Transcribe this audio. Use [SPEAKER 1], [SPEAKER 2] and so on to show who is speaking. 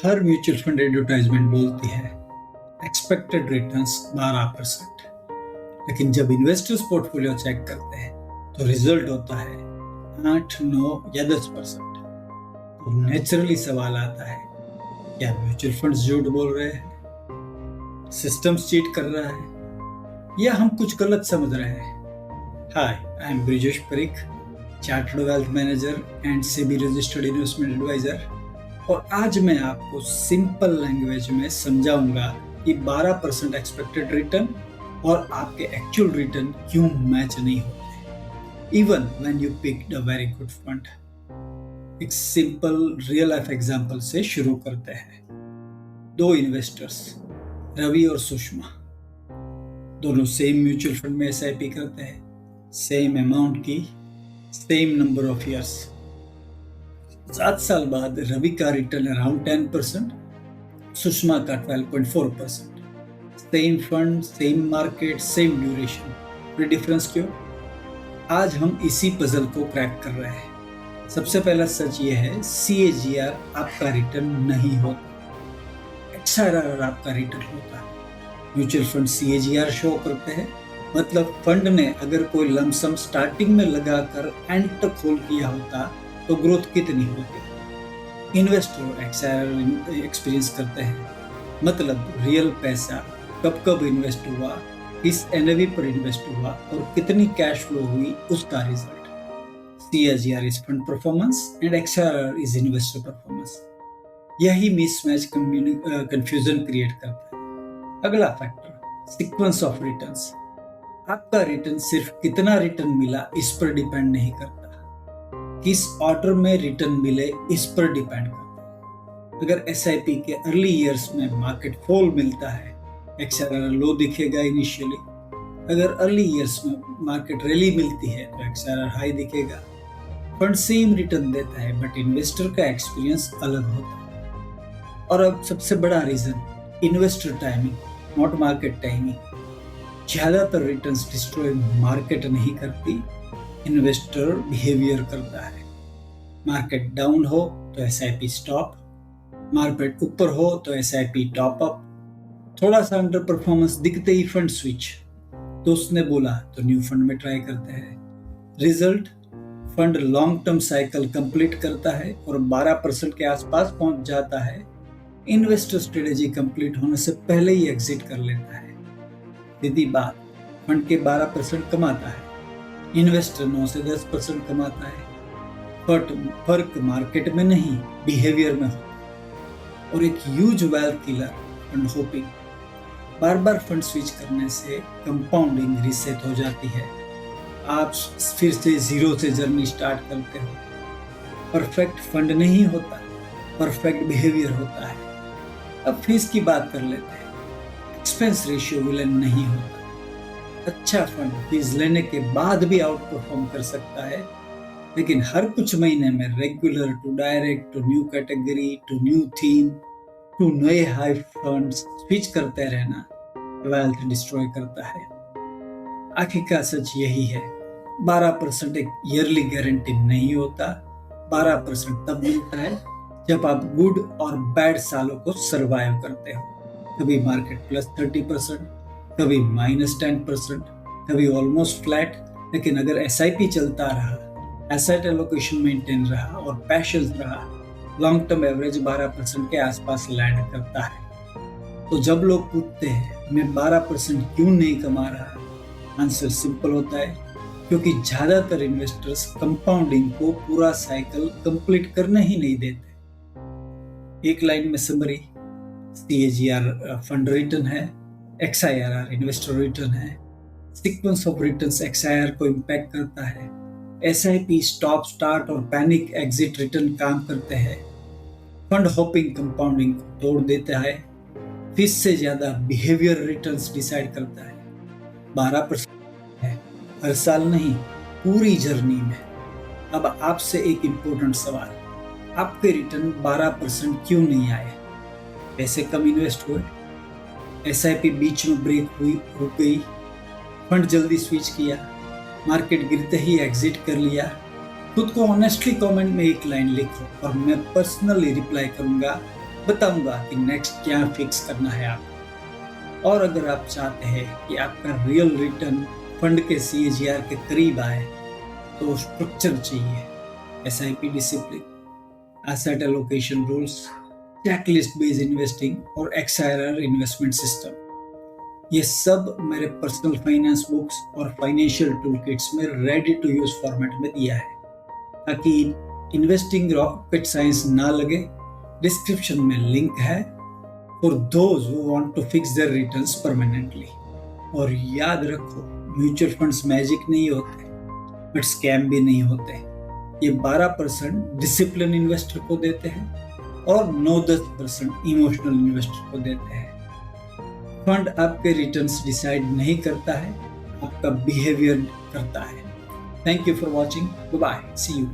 [SPEAKER 1] हर mutual fund advertisement बोलती है expected returns 12%, लेकिन जब इन्वेस्टर्स पोर्टफोलियो चेक करते हैं तो रिजल्ट होता है 8, 9 या 10%। तो नेचुरली सवाल आता है, क्या म्यूचुअल फंड्स झूठ बोल रहे हैं, सिस्टम्स चीट कर रहा है, या हम कुछ गलत समझ रहे हैं? Hi, I am Brijesh Parikh, chartered wealth manager and SEBI registered investment advisor, और आज मैं आपको सिंपल लैंग्वेज में समझाऊंगा कि 12% एक्सपेक्टेड रिटर्न और आपके एक्चुअल रिटर्न क्यों मैच नहीं होते even when you picked a very good fund. एक सिंपल रियल लाइफ एग्जांपल से शुरू करते हैं। दो इन्वेस्टर्स रवि और सुषमा दोनों सेम म्यूचुअल फंड में एसआईपी करते हैं, सेम अमाउंट की, सेम नंबर ऑफ इयर्स। 7 साल बाद रवि का रिटर्न अराउंड 10%, सुषमा का 12.4%। Same fund, same market, same duration, कोई डिफरेंस क्यों? आज हम इसी पजल को क्रैक कर रहे हैं। सबसे पहला सच ये है, CAGR आपका रिटर्न नहीं होता, XRR आपका रिटर्न होता है। म्यूचुअल फंड CAGR शो करते हैं, मतलब फंड ने अगर कोई लमसम स्टार्टिंग में लगाकर एंड तक होल्ड किया होता तो ग्रोथ कितनी होती। इन्वेस्टर XRR एक्सपीरियंस करते हैं, मतलब रियल पैसा कब कब इन्वेस्ट हुआ, किस NAV पर इन्वेस्ट हुआ और कितनी कैश फ्लो हुई, उसका result. CAGR is fund performance and XRR is investor performance. यही मिसमैच कंफ्यूजन क्रिएट करता है। अगला फैक्टर, सीक्वेंस ऑफ रिटर्न्स। आपका रिटर्न सिर्फ कितना रिटर्न मिला इस पर डिपेंड नहीं करता, किस ऑर्डर में रिटर्न मिले इस पर डिपेंड करता है। अगर SIP के अर्ली ईयर्स में मार्केट फॉल मिलता है, XRR लो दिखेगा इनिशियली। अगर अर्ली ईयर्स में मार्केट रैली मिलती है तो XRR हाई दिखेगा। फंड सेम रिटर्न देता है बट इन्वेस्टर का एक्सपीरियंस अलग होता है। और अब सबसे बड़ा reason, investor timing, not market timing. ज्यादातर रिटर्न्स डिस्ट्रॉय मार्केट नहीं करती, इन्वेस्टर बिहेवियर करता है। मार्केट डाउन हो तो SIP स्टॉप, मार्केट ऊपर हो तो SIP टॉप अप, थोड़ा सा अंडर परफॉर्मेंस दिखते ही फंड स्विच, तो उसने बोला तो न्यू फंड में ट्राई करते हैं। Result, fund long term cycle complete करता है और 12% के आसपास पहुंच जाता है। इन्वेस्टर स्ट्रेटेजी कंप्लीट होने से पहले ही एग्जिट कर लेता है। सीधी बात, फंड के 12% कमाता है, इन्वेस्टर 9 से 10% कमाता है। बट फर्क मार्केट में नहीं, बिहेवियर में होता है। और एक huge wealth killer, fund hopping. बार बार फंड स्विच करने से कंपाउंडिंग रीसेट हो जाती है। आप फिर से जीरो से जर्नी स्टार्ट करते हो। परफेक्ट फंड नहीं होता, परफेक्ट बिहेवियर होता है। अब फीस की बात कर लेते हैं। एक्सपेंस रेशियो विलन नहीं होता। अच्छा फंड फीस लेने के बाद भी आउट परफॉर्म कर सकता है, लेकिन हर कुछ महीने में regular to direct to new category to new theme to नए हाई फंड्स स्विच करते रहना वेल्थ डिस्ट्रॉय करता है। आखिर का सच यही है, 12% एक ईयरली गारंटी नहीं होता। 12% तब मिलता है जब आप गुड और बैड सालों को सरवाइव करते हो। कभी मार्केट +30%, कभी -10%, कभी ऑलमोस्ट फ्लैट। लेकिन अगर SIP चलता रहा, एसेट एलोकेशन मेंटेन रहा और पैशंस रहा, लॉन्ग टर्म एवरेज 12% के आसपास लैंड करता है। तो जब लोग पूछते हैं मैं 12% क्यों नहीं कमा रहा, आंसर सिंपल होता है, क्योंकि ज्यादातर इन्वेस्टर्स कंपाउंडिंग को पूरा साइकिल कंप्लीट करने ही नहीं देते। एक लाइन में समरी, CAGR फंड रिटर्न है, XIRR इन्वेस्टर रिटर्न है। सीक्वेंस ऑफ रिटर्न्स XIR को इम्पैक्ट करता है। SIP स्टॉप स्टार्ट और पैनिक एग्जिट रिटर्न काम करते हैं। फंड हॉपिंग कंपाउंडिंग को तोड़ देता है। फीस से ज्यादा बिहेवियर रिटर्न्स डिसाइड करता है। 12% है हर साल नहीं, पूरी जर्नी में। अब आपसे एक इम्पोर्टेंट सवाल, आपके रिटर्न 12% क्यों नहीं आए? पैसे कम इन्वेस्ट हुए, SIP बीच में ब्रेक हुई, रुक गई, फंड जल्दी स्विच किया, मार्केट गिरते ही एग्जिट कर लिया। खुद को ऑनेस्टली कमेंट में एक लाइन लिखो और मैं पर्सनली रिप्लाई करूंगा, बताऊंगा कि नेक्स्ट क्या फिक्स करना है आपको। और अगर आप चाहते हैं कि आपका रियल रिटर्न फंड के CAGR के करीब आए तो स्ट्रक्चर चाहिए, SIP discipline, asset allocation rules, checklist based investing और XIRR इन्वेस्टमेंट सिस्टम। ये सब मेरे पर्सनल फाइनेंस बुक्स और फाइनेंशियल टूलकिट्स में रेडी टू यूज फॉर्मेट में दिया है, ताकि इन्वेस्टिंग रॉकेट साइंस ना लगे। डिस्क्रिप्शन में लिंक है for those who want to fix their returns permanently. और याद रखो, म्यूचुअल फंड्स मैजिक नहीं होते, बट स्कैम भी नहीं होते। ये 12% डिसिप्लिन इन्वेस्टर को देते हैं और 9-10% इमोशनल इन्वेस्टर को देते हैं। फंड आपके रिटर्न्स डिसाइड नहीं करता है, आपका बिहेवियर करता है। Thank you for watching. Bye, see you.